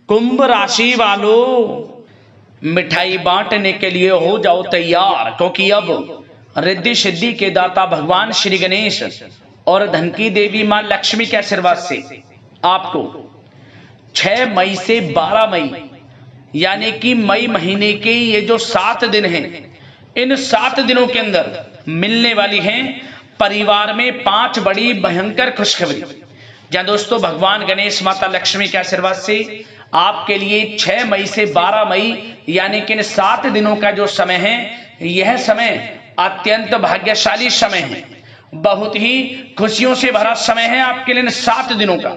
कुंभ राशि वालों, मिठाई बांटने के लिए हो जाओ तैयार, क्योंकि अब रिद्धि सिद्धि के दाता भगवान श्री गणेश और धन की देवी मां लक्ष्मी के आशीर्वाद से आपको 6 मई से 12 मई यानी कि मई महीने के ये जो 7 दिन हैं, इन 7 दिनों के अंदर मिलने वाली हैं परिवार में 5 बड़ी भयंकर खुशखबरी। जहां दोस्तों भगवान गणेश माता लक्ष्मी के आशीर्वाद से आपके लिए 6 मई से 12 मई यानी कि इन 7 दिनों का जो समय है, यह समय अत्यंत भाग्यशाली समय है। बहुत ही खुशियों से भरा समय है आपके लिए इन 7 दिनों का।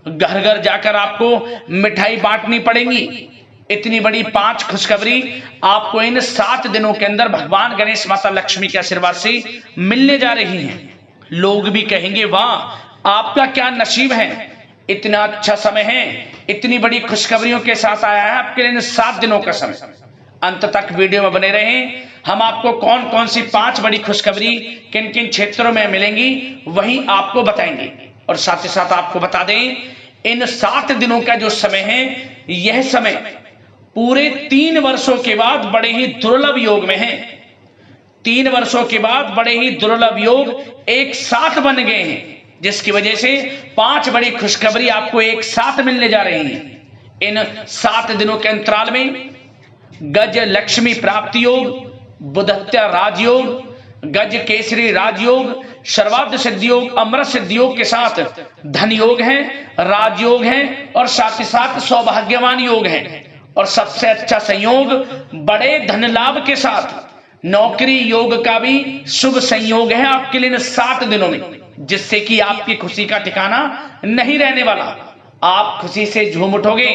घर घर जाकर आपको मिठाई बांटनी पड़ेगी। इतनी बड़ी 5 खुशखबरी आपको इन 7 दिनों के अंदर भगवान गणेश माता लक्ष्मी के आशीर्वाद से मिलने जा रही हैं। लोग भी कहेंगे वाह, आपका क्या नसीब है, इतना अच्छा समय है, इतनी बड़ी खुशखबरियों के साथ आया है आपके लिए 7 दिनों का समय। अंत तक वीडियो में बने रहें। हम आपको कौन कौन सी 5 बड़ी खुशखबरी किन किन क्षेत्रों में मिलेंगी वही आपको बताएंगे। और साथ ही साथ आपको बता दें, इन 7 दिनों का जो समय है, यह समय पूरे 3 वर्षों के बाद बड़े ही दुर्लभ योग में है। 3 वर्षों के बाद बड़े ही दुर्लभ योग एक साथ बन गए हैं, जिसकी वजह से 5 बड़ी खुशखबरी आपको एक साथ मिलने जा रही हैं। इन 7 दिनों के अंतराल में गज लक्ष्मी प्राप्ति योग, बुधत्या राजयोग, गज केसरी राजयोग, सर्वार्थ सिद्धि योग, अमृत सिद्धि योग के साथ धन योग है, राजयोग है और साथ ही साथ सौभाग्यवान योग है। और सबसे अच्छा संयोग बड़े धन लाभ के साथ नौकरी योग का भी शुभ संयोग है आपके लिए 7 दिनों में, जिससे कि आपकी खुशी का ठिकाना नहीं रहने वाला। आप खुशी से झूम उठोगे।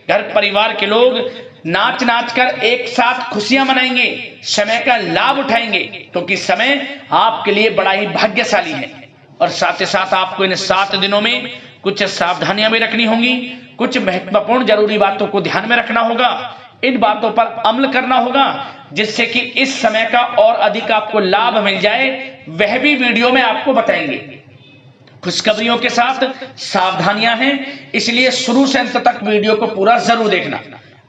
घर परिवार के लोग नाच नाच कर एक साथ खुशियां मनाएंगे, समय का लाभ उठाएंगे, क्योंकि समय आपके लिए बड़ा ही भाग्यशाली है। और साथ ही साथ आपको इन 7 दिनों में कुछ सावधानियां भी रखनी होंगी, कुछ महत्वपूर्ण जरूरी बातों को ध्यान में रखना होगा, इन बातों पर अमल करना होगा, जिससे कि इस समय का और अधिक आपको लाभ मिल जाए, वह भी वीडियो में आपको बताएंगे। खुशखबरियों के साथ सावधानियां हैं, इसलिए शुरू से अंत तक वीडियो को पूरा जरूर देखना।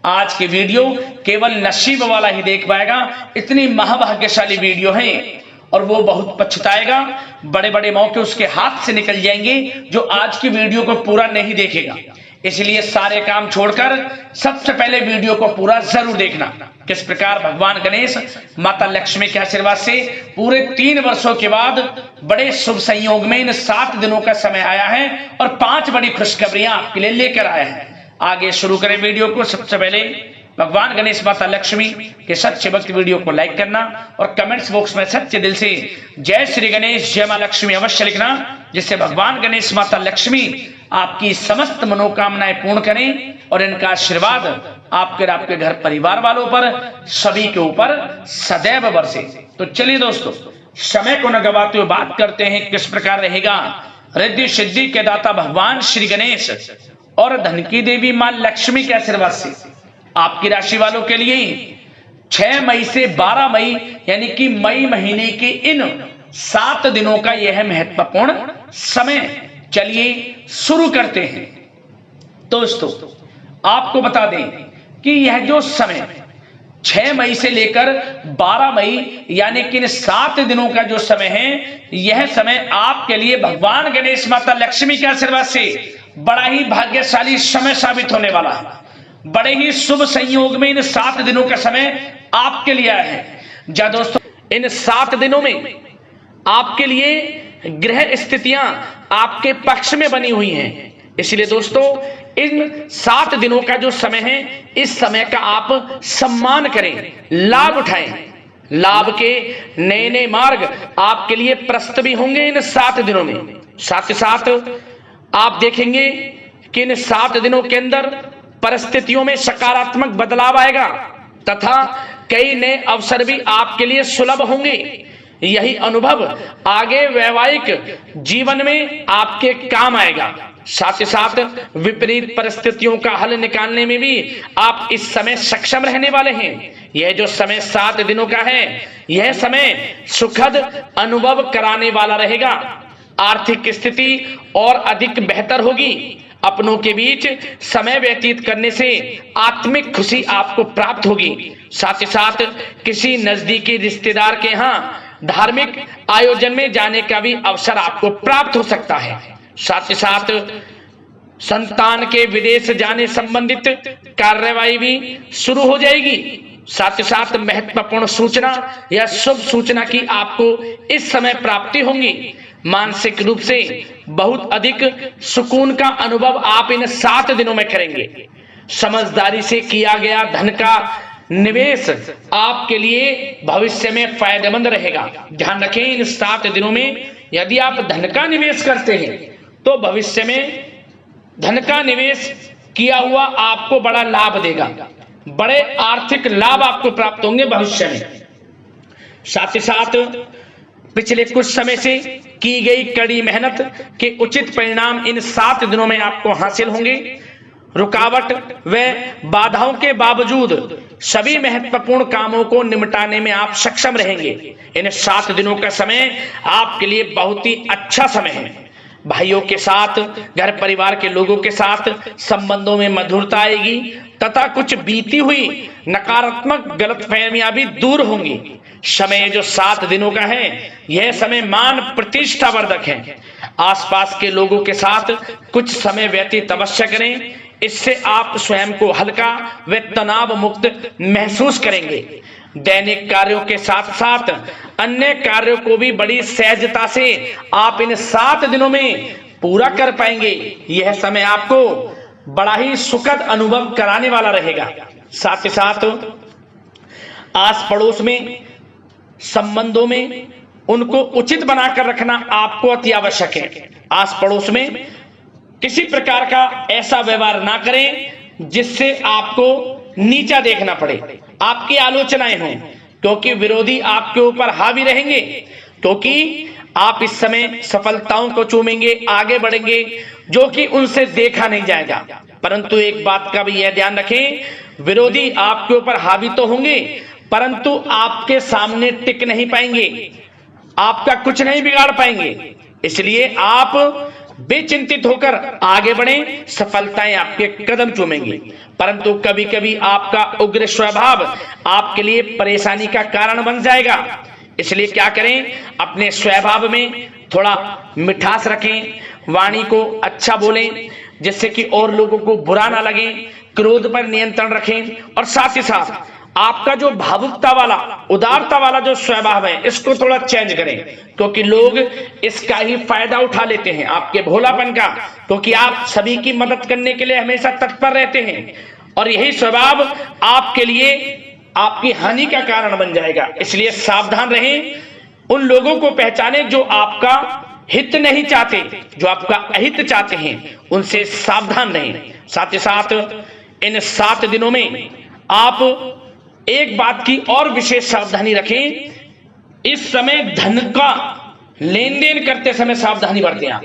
आज की वीडियो केवल नसीब वाला ही देख पाएगा, इतनी महाभाग्यशाली वीडियो है, और वो बहुत पछताएगा। बड़े बड़े मौके उसके हाथ से निकल जाएंगे जो आज की वीडियो को पूरा नहीं देखेगा। इसलिए सारे काम छोड़कर सबसे पहले वीडियो को पूरा जरूर देखना। किस प्रकार भगवान गणेश माता लक्ष्मी के आशीर्वाद से पूरे 3 वर्षों के बाद बड़े शुभ संयोग में इन 7 दिनों का समय आया है और 5 बड़ी खुशखबरियां आपके लिए लेकर आया है। आगे शुरू करें वीडियो को। सबसे पहले भगवान गणेश माता लक्ष्मी के सच्चे भक्त वीडियो को लाइक करना और कमेंट्स बॉक्स में सच्चे दिल से जय श्री गणेश, जय मां लक्ष्मी अवश्य लिखना, जिससे भगवान गणेश माता लक्ष्मी आपकी समस्त मनोकामनाएं पूर्ण करें और इनका आशीर्वाद आपके और आपके घर परिवार वालों पर, सभी के ऊपर सदैव बरसे। तो चलिए दोस्तों, समय को न गवाते हुए बात करते हैं किस प्रकार रहेगा रिद्धि सिद्धि के दाता भगवान श्री गणेश और धन की देवी मां लक्ष्मी के आशीर्वाद से आपकी राशि वालों के लिए 6 मई से 12 मई यानी कि मई महीने के इन 7 दिनों का यह महत्वपूर्ण समय। चलिए शुरू करते हैं। दोस्तों आपको बता दें कि यह जो समय 6 मई से लेकर 12 मई यानी कि इन 7 दिनों का जो समय है, यह समय आपके लिए भगवान गणेश माता लक्ष्मी के आशीर्वाद से बड़ा ही भाग्यशाली समय साबित होने वाला है। बड़े ही शुभ संयोग में इन 7 दिनों का समय आपके लिए आया है। जा दोस्तों, इन 7 दिनों में आपके लिए ग्रह स्थितियां आपके पक्ष में बनी हुई हैं। इसलिए दोस्तों, इन 7 दिनों का जो समय है, इस समय का आप सम्मान करें, लाभ उठाएं। लाभ के नए नए मार्ग आपके लिए प्रशस्त भी होंगे इन 7 दिनों में। साथ ही साथ आप देखेंगे कि इन 7 दिनों के अंदर परिस्थितियों में सकारात्मक बदलाव आएगा तथा कई नए अवसर भी आपके लिए सुलभ होंगे। यही अनुभव आगे वैवाहिक जीवन में आपके काम आएगा। साथ ही साथ विपरीत परिस्थितियों का हल निकालने में भी आप इस समय सक्षम रहने वाले हैं। यह जो समय 7 दिनों का है, यह समय सुखद अनुभव कराने वाला रहेगा। आर्थिक स्थिति और अधिक बेहतर होगी। अपनों के बीच समय व्यतीत करने से आत्मिक खुशी आपको प्राप्त होगी। साथ ही साथ किसी नजदीकी रिश्तेदार के यहाँ धार्मिक आयोजन में जाने का भी अवसर आपको प्राप्त हो सकता है। साथ ही साथ संतान के विदेश जाने संबंधित कार्यवाही भी शुरू हो जाएगी। साथ ही साथ महत्वपूर्ण सूचना या शुभ सूचना की आपको इस समय प्राप्ति होंगी। मानसिक रूप से बहुत अधिक सुकून का अनुभव आप इन 7 दिनों में करेंगे। समझदारी से किया गया धन का निवेश आपके लिए भविष्य में फायदेमंद रहेगा। ध्यान रखें, इन 7 दिनों में यदि आप धन का निवेश करते हैं तो भविष्य में धन का निवेश किया हुआ आपको बड़ा लाभ देगा, बड़े आर्थिक लाभ आपको प्राप्त होंगे भविष्य में। साथ ही साथ पिछले कुछ समय से की गई कड़ी मेहनत के उचित परिणाम इन 7 दिनों में आपको हासिल होंगे। रुकावट व बाधाओं के बावजूद सभी महत्वपूर्ण कामों को निपटाने में आप सक्षम रहेंगे। इन 7 दिनों का समय आपके लिए बहुत ही अच्छा समय है। भाइयों के साथ, घर परिवार के लोगों के साथ संबंधों में मधुरता आएगी तथा कुछ बीती हुई नकारात्मक गलतफहमियां भी दूर होंगी। समय जो 7 दिनों का है, यह समय मान प्रतिष्ठा वर्धक है। आसपास के लोगों के साथ कुछ समय व्यतीत अवश्य करें, इससे आप स्वयं को हल्का व तनाव मुक्त महसूस करेंगे। दैनिक कार्यों के साथ साथ अन्य कार्यों को भी बड़ी सहजता से आप इन 7 दिनों में पूरा कर पाएंगे। यह समय आपको बड़ा ही सुखद अनुभव कराने वाला रहेगा। साथ ही साथ आस पड़ोस में संबंधों में उनको उचित बनाकर रखना आपको अति आवश्यक है। आस पड़ोस में किसी प्रकार का ऐसा व्यवहार ना करें जिससे आपको नीचा देखना पड़े, आपकी आलोचनाएं हों, क्योंकि विरोधी आपके ऊपर हावी रहेंगे। क्योंकि आप इस समय सफलताओं को चूमेंगे, आगे बढ़ेंगे, जो कि उनसे देखा नहीं जाएगा। परंतु एक बात का भी यह ध्यान रखें, विरोधी आपके ऊपर हावी तो होंगे परंतु आपके सामने टिक नहीं पाएंगे, आपका कुछ नहीं बिगाड़ पाएंगे। इसलिए आप बेचिंतित होकर आगे बढ़ें, सफलताएं आपके कदम चूमेंगी। परंतु कभी कभी आपका उग्र स्वभाव आपके लिए परेशानी का कारण बन जाएगा। इसलिए क्या करें, अपने स्वभाव में थोड़ा मिठास रखें, वाणी को अच्छा बोलें जिससे कि और लोगों को बुरा ना लगे, क्रोध पर नियंत्रण रखें। और साथ ही साथ आपका जो भावुकता वाला, उदारता वाला जो स्वभाव है, इसको थोड़ा चेंज करें, क्योंकि लोग इसका ही फायदा उठा लेते हैं, आपके भोलापन का, क्योंकि आप सभी की मदद करने के लिए हमेशा तत्पर रहते हैं और यही स्वभाव आपके लिए आपकी हानि का कारण बन जाएगा। इसलिए सावधान रहें, उन लोगों को पहचानें जो आपका हित नहीं चाहते, जो आपका अहित चाहते हैं, उनसे सावधान रहें। साथ ही साथ इन 7 दिनों में आप एक बात की और विशेष सावधानी रखें, इस समय धन का लेन देन करते समय सावधानी बरतें आप,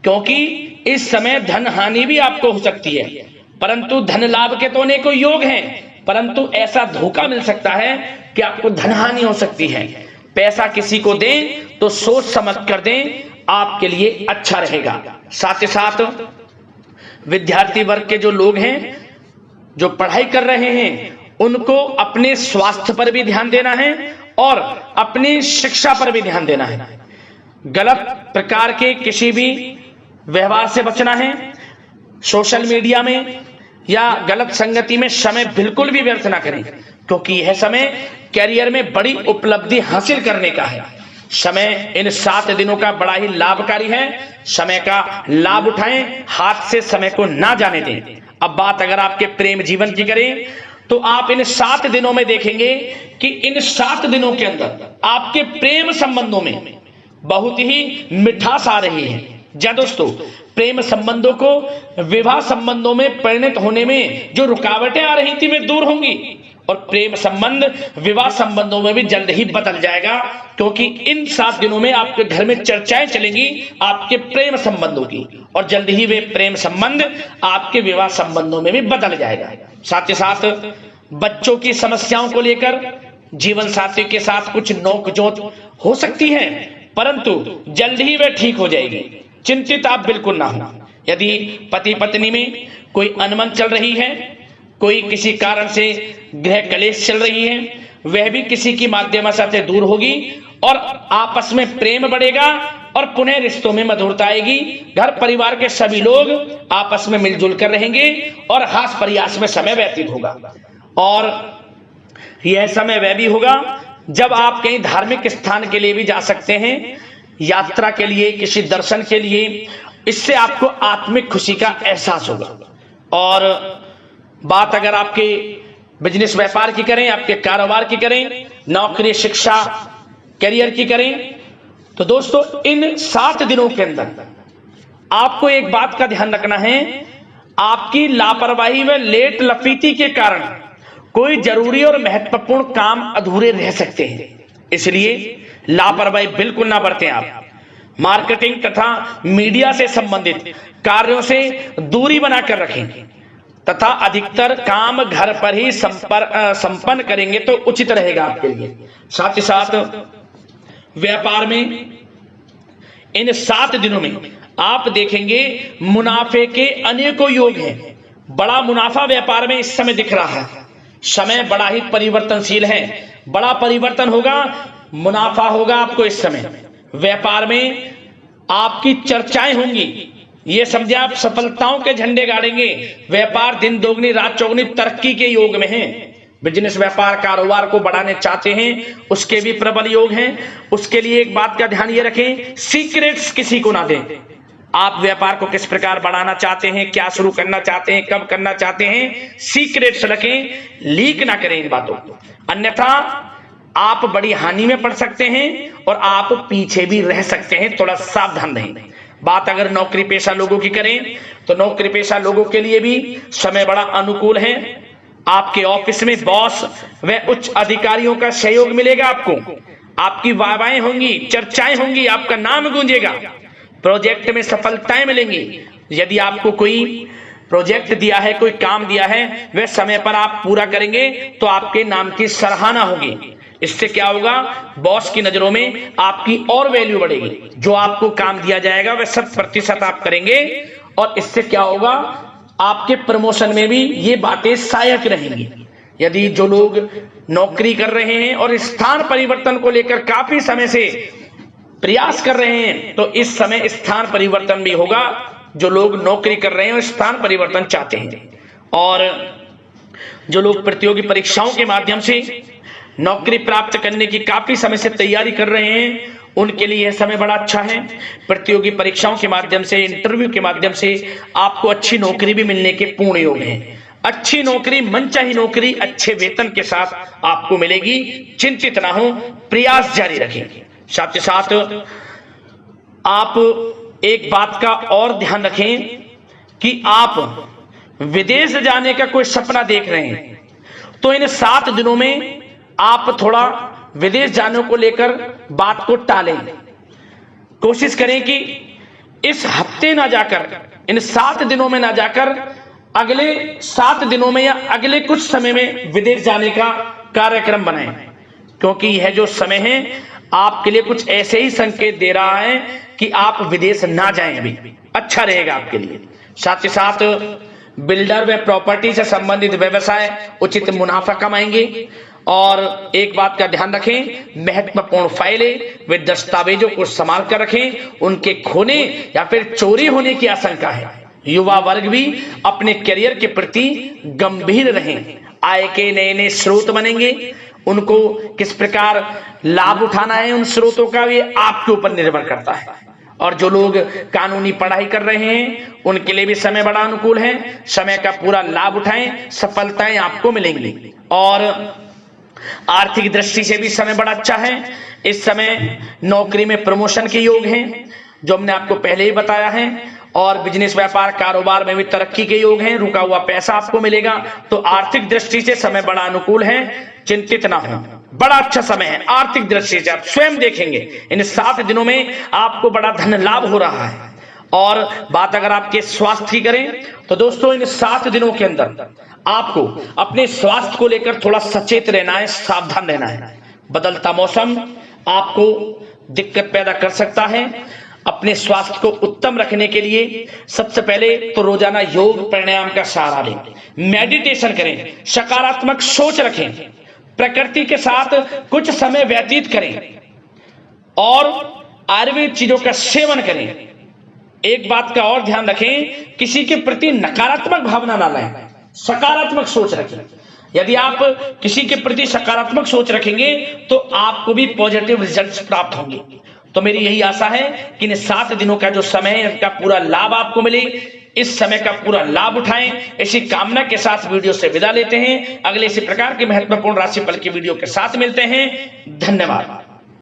क्योंकि इस समय धन हानि भी आपको हो सकती है। परंतु धन लाभ के तो अनेकों योग हैं, परंतु ऐसा धोखा मिल सकता है कि आपको धन हानि हो सकती है। पैसा किसी को दें तो सोच समझ कर दें, आपके लिए अच्छा रहेगा। साथ ही साथ विद्यार्थी वर्ग के जो लोग हैं, जो पढ़ाई कर रहे हैं, उनको अपने स्वास्थ्य पर भी ध्यान देना है और अपनी शिक्षा पर भी ध्यान देना है। गलत प्रकार के किसी भी व्यवहार से बचना है। सोशल मीडिया में या गलत संगति में समय बिल्कुल भी व्यर्थ ना करें, क्योंकि यह समय कैरियर में बड़ी उपलब्धि हासिल करने का है। समय इन 7 दिनों का बड़ा ही लाभकारी है। समय का लाभ उठाएं, हाथ से समय को ना जाने दें। अब बात अगर आपके प्रेम जीवन की करें तो आप इन 7 दिनों में देखेंगे कि इन 7 दिनों के अंदर आपके प्रेम संबंधों में बहुत ही मिठास आ रही है। जी दोस्तों, प्रेम संबंधों को विवाह संबंधों में परिणत होने में जो रुकावटें आ रही थी वे दूर होंगी और प्रेम संबंध विवाह संबंधों में भी जल्द ही बदल जाएगा, क्योंकि इन 7 दिनों में आपके घर में चर्चाएं चलेंगी आपके प्रेम संबंधों की और जल्द ही वे प्रेम संबंध आपके विवाह संबंधों में भी बदल जाएगा। साथ ही साथ बच्चों की समस्याओं को लेकर जीवन साथी के साथ कुछ नोकझोंक हो सकती है, परंतु जल्द ही वे ठीक हो जाएगी। चिंतित आप बिल्कुल ना हो। यदि पति पत्नी में कोई अनबन चल रही है, कोई किसी कारण से गृह कलेश चल रही है, वह भी किसी की माध्यम से दूर होगी और आपस में प्रेम बढ़ेगा और पुनः रिश्तों में मधुरता आएगी। घर परिवार के सभी लोग आपस में मिलजुल कर रहेंगे और हास प्रयास में समय व्यतीत होगा। और यह समय वह भी होगा जब आप कहीं धार्मिक स्थान के लिए भी जा सकते हैं, यात्रा के लिए, किसी दर्शन के लिए। इससे आपको आत्मिक खुशी का एहसास होगा। और बात अगर आपके बिजनेस व्यापार की करें, आपके कारोबार की करें, नौकरी, शिक्षा, करियर की करें, तो दोस्तों इन 7 दिनों के अंदर आपको एक बात का ध्यान रखना है, आपकी लापरवाही व लेट लफीती के कारण कोई जरूरी और महत्वपूर्ण काम अधूरे रह सकते हैं। इसलिए लापरवाही बिल्कुल ना बरतें। आप मार्केटिंग तथा मीडिया से संबंधित कार्यों से दूरी बनाकर रखें तथा अधिकतर काम घर पर ही संपन्न करेंगे तो उचित रहेगा आपके लिए। साथ ही साथ व्यापार में इन 7 दिनों में आप देखेंगे मुनाफे के अनेकों योग हैं। बड़ा मुनाफा व्यापार में इस समय दिख रहा है। समय बड़ा ही परिवर्तनशील है, बड़ा परिवर्तन होगा, मुनाफा होगा आपको इस समय। व्यापार में आपकी चर्चाएं होंगी, ये समझे आप सफलताओं के झंडे गाड़ेंगे। व्यापार दिन दोगुनी रात चौगुनी तरक्की के योग में है। बिजनेस व्यापार कारोबार को बढ़ाने चाहते हैं, उसके भी प्रबल योग हैं। उसके लिए एक बात का ध्यान ये रखें, सीक्रेट्स किसी को ना दें। आप व्यापार को किस प्रकार बढ़ाना चाहते हैं, क्या शुरू करना चाहते हैं, कब करना चाहते हैं, सीक्रेट्स रखें, लीक ना करें इन बातों को, अन्यथा आप बड़ी हानि में पड़ सकते हैं और आप पीछे भी रह सकते हैं। थोड़ा सावधान रहें। बात अगर नौकरी पेशा लोगों की करें तो नौकरी पेशा लोगों के लिए भी समय बड़ा अनुकूल है। आपके ऑफिस में बॉस व उच्च अधिकारियों का सहयोग मिलेगा आपको, आपकी वाहवाहें होंगी, चर्चाएं होंगी, आपका नाम गूंजेगा, प्रोजेक्ट में सफलताएं मिलेंगी। यदि आपको कोई प्रोजेक्ट दिया है, कोई काम दिया है, वह समय पर आप पूरा करेंगे तो आपके नाम की सराहना होगी। इससे क्या होगा, बॉस की नजरों में आपकी और वैल्यू बढ़ेगी। जो आपको काम दिया जाएगा वह 100% आप करेंगे और इससे क्या होगा, आपके प्रमोशन में भी ये बातें सहायक रहेंगी। यदि जो लोग नौकरी कर रहे हैं और स्थान परिवर्तन को लेकर काफी समय से प्रयास कर रहे हैं तो इस समय स्थान परिवर्तन भी होगा। जो लोग नौकरी कर रहे हैं और स्थान परिवर्तन चाहते हैं, और जो लोग प्रतियोगी परीक्षाओं के माध्यम से नौकरी प्राप्त करने की काफी समय से तैयारी कर रहे हैं, उनके लिए यह समय बड़ा अच्छा है। प्रतियोगी परीक्षाओं के माध्यम से, इंटरव्यू के माध्यम से आपको अच्छी नौकरी भी मिलने के पूर्ण योग हैं। अच्छी नौकरी, मनचाही नौकरी अच्छे वेतन के साथ आपको मिलेगी। चिंतित ना हो, प्रयास जारी रखें। साथ ही साथ आप एक बात का और ध्यान रखें कि आप विदेश जाने का कोई सपना देख रहे हैं तो इन 7 दिनों में आप थोड़ा विदेश जाने को लेकर बात को टालें। कोशिश करें कि इस हफ्ते ना जाकर, इन 7 दिनों में ना जाकर, अगले 7 दिनों में या अगले कुछ समय में विदेश जाने का कार्यक्रम बनाएं, क्योंकि यह जो समय है आपके लिए कुछ ऐसे ही संकेत दे रहा है कि आप विदेश ना जाएं, अभी अच्छा रहेगा आपके लिए। साथ ही साथ बिल्डर व प्रॉपर्टी से संबंधित व्यवसाय उचित मुनाफा कमाएंगे। और एक बात का ध्यान रखें, महत्वपूर्ण फाइलें व दस्तावेजों को संभाल कर रखें, उनके खोने या फिर चोरी होने की आशंका है। युवा वर्ग भी अपने करियर के प्रति गंभीर रहें। आय के नए नए स्रोत बनेंगे, उनको किस प्रकार लाभ उठाना है उन स्रोतों का, ये आपके ऊपर निर्भर करता है। और जो लोग कानूनी पढ़ाई कर रहे हैं उनके लिए भी समय बड़ा अनुकूल है। समय का पूरा लाभ उठाएं, सफलताएं आपको मिलेंगी। और आर्थिक दृष्टि से भी समय बड़ा अच्छा है। इस समय नौकरी में प्रमोशन के योग हैं, जो हमने आपको पहले ही बताया है। और बिजनेस व्यापार कारोबार में भी तरक्की के योग हैं, रुका हुआ पैसा आपको मिलेगा। तो आर्थिक दृष्टि से समय बड़ा अनुकूल है, चिंतित ना हो, बड़ा अच्छा समय है आर्थिक दृष्टि से। आप स्वयं देखेंगे इन 7 दिनों में आपको बड़ा धन लाभ हो रहा है। और बात अगर आपके स्वास्थ्य की करें तो दोस्तों इन 7 दिनों के अंदर आपको अपने स्वास्थ्य को लेकर थोड़ा सचेत रहना है, सावधान रहना है। बदलता मौसम आपको दिक्कत पैदा कर सकता है। अपने स्वास्थ्य को उत्तम रखने के लिए सबसे पहले तो रोजाना योग प्राणायाम का सहारा लें, मेडिटेशन करें, सकारात्मक सोच रखें, प्रकृति के साथ कुछ समय व्यतीत करें और आयुर्वेद चीजों का सेवन करें। एक बात का और ध्यान रखें, किसी के प्रति नकारात्मक भावना ना लाएं, सकारात्मक सोच रखें। यदि आप किसी के प्रति सकारात्मक सोच रखेंगे तो आपको भी पॉजिटिव रिजल्ट्स प्राप्त होंगे। तो मेरी यही आशा है कि इन 7 दिनों का जो समय है इसका पूरा लाभ आपको मिले, इस समय का पूरा लाभ उठाएं। इसी कामना के साथ वीडियो से विदा लेते हैं। अगले इसी प्रकार के महत्वपूर्ण राशिफल की वीडियो के साथ मिलते हैं। धन्यवाद।